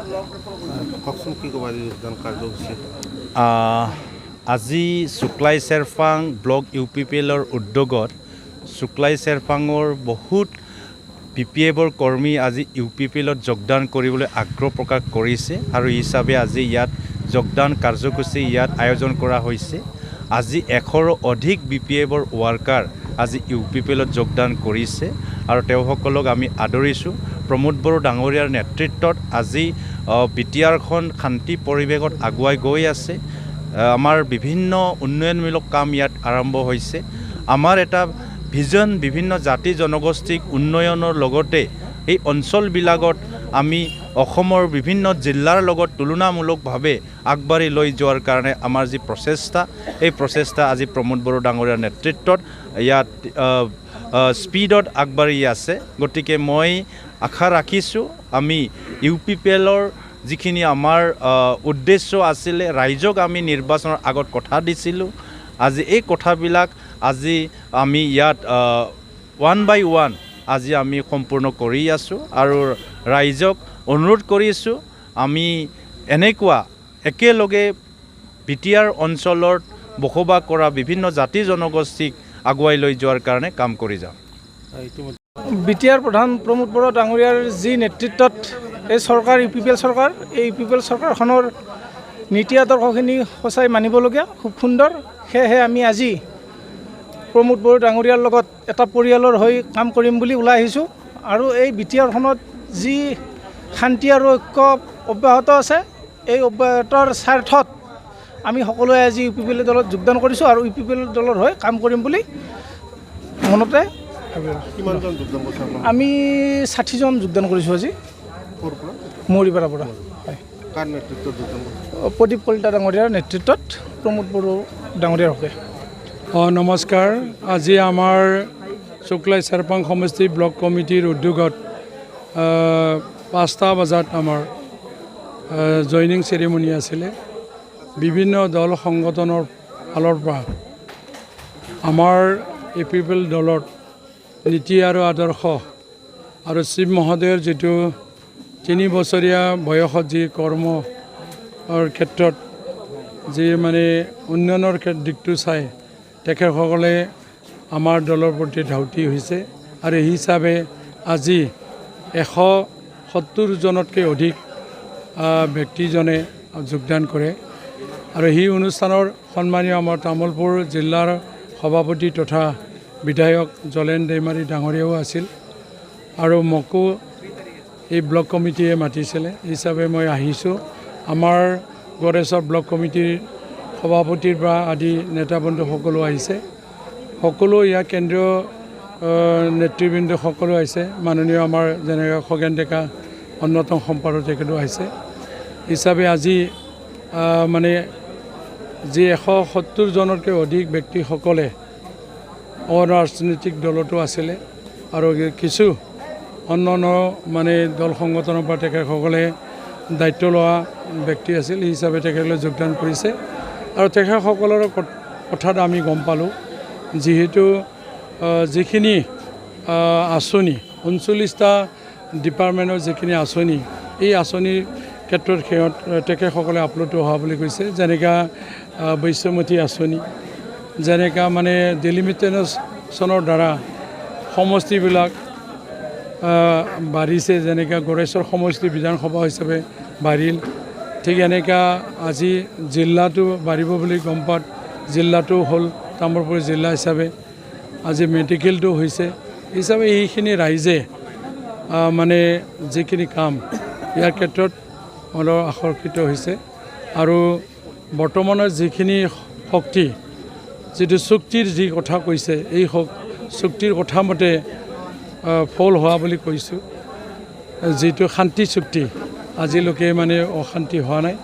কওকচোন কি ক'ব আজি যোগদান কাৰ্যসূচী? আজি শুক্লাই চেৰফাং ব্লক UPPLৰ উদ্যোগত শুক্লাই চেৰফাঙৰ বহুত PPFৰ কৰ্মী আজি UPPLত যোগদান কৰিবলৈ আগ্ৰহ প্ৰকাশ কৰিছে আৰু হিচাপে আজি ইয়াত যোগদান কাৰ্যসূচী ইয়াত আয়োজন কৰা হৈছে। আজি 100ৰো অধিক BPFৰ ৱাৰ্কাৰ আজি UPPLত যোগদান কৰিছে আৰু তেওঁসকলক আমি আদৰিছোঁ। প্ৰমোদ বড়ো ডাঙৰীয়াৰ নেতৃত্বত আজি বিটিআৰখন শান্তি পৰিৱেশত আগুৱাই গৈ আছে। আমাৰ বিভিন্ন উন্নয়নমূলক কাম ইয়াত আৰম্ভ হৈছে। আমাৰ এটা ভিজন বিভিন্ন জাতি জনগোষ্ঠীক উন্নয়নৰ লগতে এই অঞ্চলবিলাকত আমি অসমৰ বিভিন্ন জিলাৰ লগত তুলনামূলকভাৱে আগবাঢ়ি লৈ যোৱাৰ কাৰণে আমাৰ যি প্ৰচেষ্টা, এই প্ৰচেষ্টা আজি প্ৰমোদ বড়ো ডাঙৰীয়াৰ নেতৃত্বত ইয়াত স্পীডত আগবাঢ়ি আছে। গতিকে মই আশা ৰাখিছোঁ আমি UPPLৰ যিখিনি আমাৰ উদ্দেশ্য আছিলে, ৰাইজক আমি নিৰ্বাচনৰ আগত কথা দিছিলোঁ, আজি এই কথাবিলাক আজি আমি ইয়াত 1 by 1 আজি আমি সম্পূৰ্ণ কৰি আছোঁ আৰু ৰাইজক অনুৰোধ কৰিছোঁ আমি এনেকুৱা একেলগে বিটিআৰ অঞ্চলত বসবাস কৰা বিভিন্ন জাতি জনগোষ্ঠীক আগুৱাই লৈ যোৱাৰ কাৰণে কাম কৰি যাম। বিটিআৰ প্ৰধান প্ৰমোদ বড়ো ডাঙৰীয়াৰ যি নেতৃত্বত এই চৰকাৰ UPPL চৰকাৰ, এই UPPL চৰকাৰখনৰ নীতি আদৰ্শখিনি সঁচাই মানিবলগীয়া, খুব সুন্দৰ। সেয়েহে আমি আজি প্ৰমোদ বড়ো ডাঙৰীয়াৰ লগত এটা পৰিয়ালৰ হৈ কাম কৰিম বুলি ওলাই আহিছোঁ আৰু এই বিটিআৰখনত যি শান্তি আৰু ঐক্য অব্যাহত আছে, এই অব্যাহতৰ স্বাৰ্থত আমি সকলোৱে আজি UPPL দলত যোগদান কৰিছোঁ আৰু UPPL দলৰ হৈ কাম কৰিম বুলি মনতে কিমানজন যোগদান কৰিছে? আমি 60জন যোগদান কৰিছোঁ আজি মৰিপাৰাৰ পৰা। কাৰ নেতৃত্বত যোগদান কৰিছে? প্ৰদীপ কলিতা ডাঙৰীয়াৰ নেতৃত্বত প্ৰমোদ বড়ো ডাঙৰীয়াৰ হকে। নমস্কাৰ। আজি আমাৰ শুক্লাই চেৰফাং সমষ্টি ব্লক কমিটিৰ উদ্যোগত 5টা বজাত আমাৰ জইনিং চেৰিমনি আছিলে। বিভিন্ন দল সংগঠনৰ ফালৰ পৰা আমাৰ UPPL দলৰ নীতি আৰু আদৰ্শ আৰু শিৱ মহোদয়ৰ যিটো 3 বছৰীয়া বয়সত যি কৰ্মৰ ক্ষেত্ৰত যি মানে উন্নয়নৰ দিশটো চাই তেখেতসকলে আমাৰ দলৰ প্ৰতি ধাউতি হৈছে আৰু এই হিচাপে আজি 170জনতকৈ অধিক ব্যক্তিজনে যোগদান কৰে আৰু সেই অনুষ্ঠানৰ সন্মানীয় আমাৰ তামোলপুৰ জিলাৰ সভাপতি তথা বিধায়ক জলেন দৈমাৰী ডাঙৰীয়াও আছিল আৰু মোকো এই ব্লক কমিটিয়ে মাতিছিলে। হিচাপে মই আহিছোঁ। আমাৰ গড়েশ্বৰ ব্লক কমিটিৰ সভাপতিৰ পৰা আদি নেতাবন্ধু সকলো আহিছে, সকলো ইয়াৰ কেন্দ্ৰীয় নেতৃবৃন্দ সকলো আহিছে। মাননীয় আমাৰ যেনেকৈ খগেন ডেকা অন্যতম সম্পাদক তেখেতো আহিছে। হিচাপে আজি মানে যি 170জনতকৈ অধিক ব্যক্তিসকলে অৰাজনৈতিক দলতো আছিলে আৰু কিছু অন্যান্য মানে দল সংগঠনৰ পৰা তেখেতসকলে দায়িত্ব লোৱা ব্যক্তি আছিল। এই হিচাপে তেখেতসকলে যোগদান কৰিছে আৰু তেখেতসকলৰ কথাত আমি গম পালোঁ যিহেতু যিখিনি আঁচনি 39টা ডিপাৰ্টমেণ্টৰ যিখিনি আঁচনি, এই আঁচনিৰ ক্ষেত্ৰত তেখেতসকলে আপলোড হোৱা বুলি কৈছে। যেনেকৈ বৈশ্যমতী আঁচনি, যেনেকৈ মানে ডিলিমিটেশ্যনৰ দ্বাৰা সমষ্টিবিলাক বাঢ়িছে, যেনেকৈ গড়েশ্বৰ সমষ্টি বিধানসভা হিচাপে বাঢ়িল, ঠিক এনেকৈ আজি জিলাটো বাঢ়িব বুলি গম পাত জিলাটো হ'ল তামোলপুৰ জিলা হিচাপে। আজি মেডিকেলটো হৈছে হিচাপে এইখিনি ৰাইজে মানে যিখিনি কাম ইয়াৰ ক্ষেত্ৰত অলপ আকৰ্ষিত হৈছে আৰু বৰ্তমানৰ যিখিনি শক্তি, যিটো চুক্তিৰ যি কথা কৈছে, এই চুক্তিৰ কথা মতে ফল হোৱা বুলি কৈছোঁ। যিটো শান্তি চুক্তি, আজিলৈকে মানে অশান্তি হোৱা নাই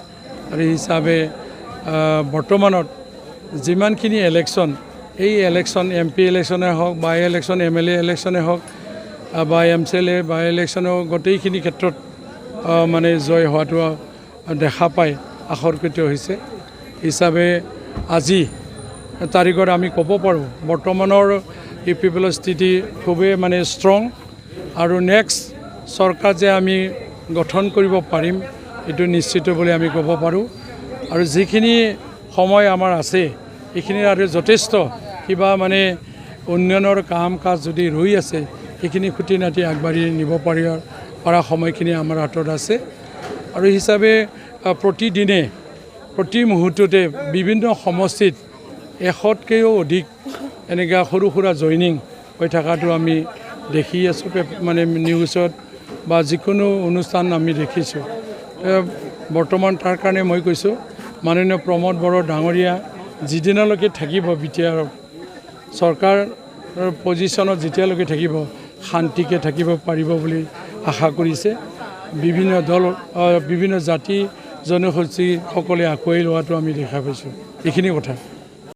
আৰু এই হিচাপে বৰ্তমানত যিমানখিনি ইলেকশ্যন, এই ইলেকশ্যন MP ইলেকশ্যনে হওক, বাই ইলেকশ্যন MLA ইলেকশ্যনে হওক বা MCLA বাই ইলেকশ্যনেও গোটেইখিনি ক্ষেত্ৰত মানে জয় হোৱাটো দেখা পাই আকৰ্ষিত হৈছে। হিচাপে আজি তাৰিখত আমি ক'ব পাৰোঁ বৰ্তমানৰ UPPLৰ স্থিতি খুবেই মানে ষ্ট্ৰং আৰু নেক্সট চৰকাৰ যে আমি গঠন কৰিব পাৰিম এইটো নিশ্চিত বুলি আমি ক'ব পাৰোঁ আৰু যিখিনি সময় আমাৰ আছে এইখিনি আৰু যথেষ্ট কিবা মানে উন্নয়নৰ কাম কাজ যদি ৰৈ আছে সেইখিনি খুঁটি নাটি আগবাঢ়ি নিব পৰা সময়খিনি আমাৰ হাতত আছে আৰু হিচাপে প্ৰতিদিনে প্ৰতি মুহূৰ্ততে বিভিন্ন সমষ্টিত 100তকৈও অধিক এনেকুৱা সৰু সুৰা জইনিং হৈ থকাটো আমি দেখি আছোঁ মানে নিউজত বা যিকোনো অনুষ্ঠান আমি দেখিছোঁ বৰ্তমান তাৰ কাৰণে মই কৈছোঁ মাননীয় প্ৰমোদ বড়ো ডাঙৰীয়া যিদিনালৈকে থাকিব বিটিআৰ চৰকাৰ পজিশ্যনত যেতিয়ালৈকে থাকিব শান্তিকে থাকিব পাৰিব বুলি আশা কৰিছে বিভিন্ন দল বিভিন্ন জাতি জনগোষ্ঠী সকলে আঁকোৱাই লোৱাটো আমি দেখা পাইছোঁ এইখিনি কথা